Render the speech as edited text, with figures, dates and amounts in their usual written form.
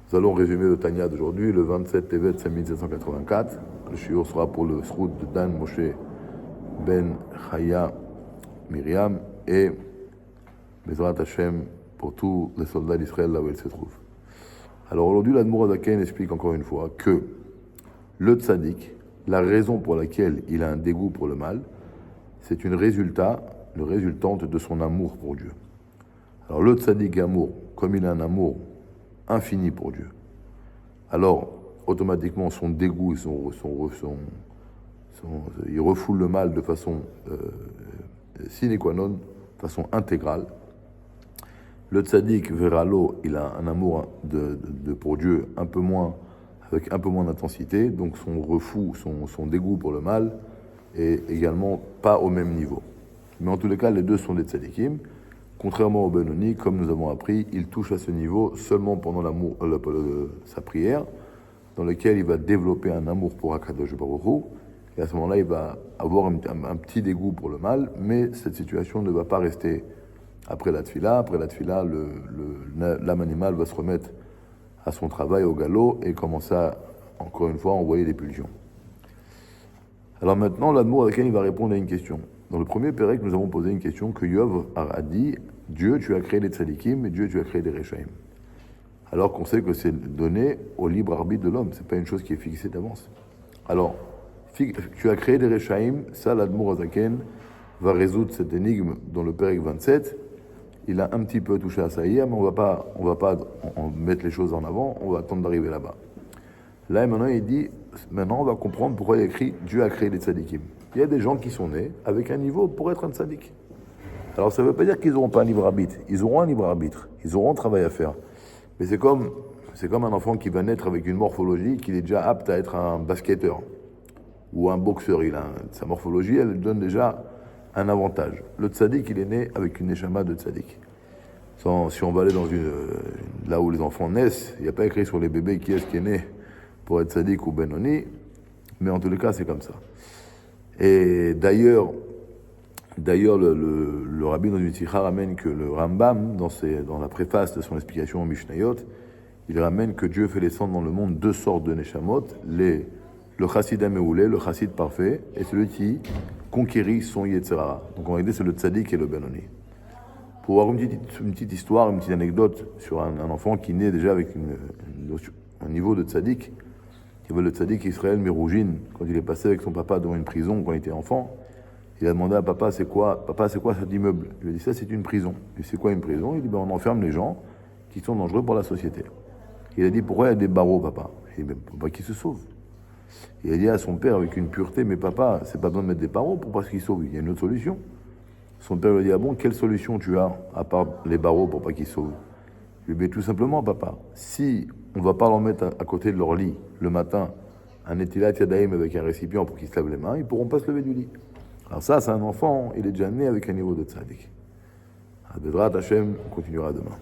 Nous allons résumer le Tanya d'aujourd'hui, le 27 Tevet 5784. Le shiur sera pour le Srout de Dan Moshe Ben Chaya Miriam et Bezrat Hashem pour tous les soldats d'Israël là où ils se trouvent. Alors aujourd'hui, l'Admour Azaken explique encore une fois que le tzaddik, la raison pour laquelle il a un dégoût pour le mal, c'est une résultante de son amour pour Dieu. Alors le tzaddik amour, comme il a un amour infini pour Dieu, alors automatiquement son dégoût, il refoule le mal de façon sine qua non, de façon intégrale. Le tzaddik veralo, il a un amour pour Dieu avec un peu moins d'intensité, donc son dégoût pour le mal est également pas au même niveau. Mais en tous les cas, les deux sont des tzaddikim. Contrairement au Benoni, comme nous avons appris, il touche à ce niveau seulement pendant sa prière, dans lequel il va développer un amour pour Akadosh Baruch Hu, et à ce moment-là, il va avoir un petit dégoût pour le mal, mais cette situation ne va pas rester après la tfila. Après la tfila, l'âme animale va se remettre à son travail au galop et commencer à, encore une fois, envoyer des pulsions. Alors maintenant, l'Admour avec lequel il va répondre à une question. Dans le premier pérec, nous avons posé une question que Yov a dit « Dieu, tu as créé les tzadikim, et Dieu, tu as créé les rechaim. » Alors qu'on sait que c'est donné au libre arbitre de l'homme, c'est pas une chose qui est fixée d'avance. Alors, tu as créé des rechaim, ça l'Admour Azaken va résoudre cette énigme dans le pérec 27. Il a un petit peu touché à ça hier, mais on va pas mettre les choses en avant, on va attendre d'arriver là-bas. Là, maintenant, il dit, maintenant, on va comprendre pourquoi il a écrit « Dieu a créé les tzadikim ». Il y a des gens qui sont nés avec un niveau pour être un tzadik. Alors, ça ne veut pas dire qu'ils n'auront pas un libre arbitre. Ils auront un libre arbitre. Ils auront un travail à faire. Mais c'est comme un enfant qui va naître avec une morphologie qu'il est déjà apte à être un basketteur ou un boxeur. Sa morphologie, elle donne déjà un avantage. Le tzadik, il est né avec une neshama de tzadik. Si on va aller là où les enfants naissent, il n'y a pas écrit sur les bébés qui est né pour être tzadik ou benoni, mais en tous les cas, c'est comme ça. Et d'ailleurs, le rabbi dans une sikha ramène que le Rambam, dans la préface de son explication au Mishnayot, il ramène que Dieu fait descendre dans le monde deux sortes de neshamot, le chassid améoulé, le chassid parfait, et celui qui conquérit son yetzerara. Donc en réalité, c'est le tzadik et le benoni. Pour avoir une petite histoire, une petite anecdote sur un enfant qui naît déjà avec un niveau de tzadik, qui va le tzadik Israël Miroujine, quand il est passé avec son papa devant une prison quand il était enfant, il a demandé à papa, c'est quoi cet immeuble? Il lui a dit, ça c'est une prison. Il dit, c'est quoi une prison? Il dit, on enferme les gens qui sont dangereux pour la société. Il a dit, pourquoi il y a des barreaux, papa? Il dit, pour pas qu'ils se sauvent. Il a dit à son père avec une pureté, mais papa, c'est pas besoin de mettre des barreaux pour pas qu'ils se sauvent, il y a une autre solution. Son père lui a dit, ah bon, quelle solution tu as, à part les barreaux pour pas qu'ils se sauvent? Il lui a dit, tout simplement, papa, si on ne va pas leur mettre à côté de leur lit le matin un étilat yadaïm avec un récipient pour qu'ils se lavent les mains, ils ne pourront pas se lever du lit. Alors ça, c'est un enfant, il est déjà né avec un niveau de tzaddik. Bezrat Hashem, on continuera demain.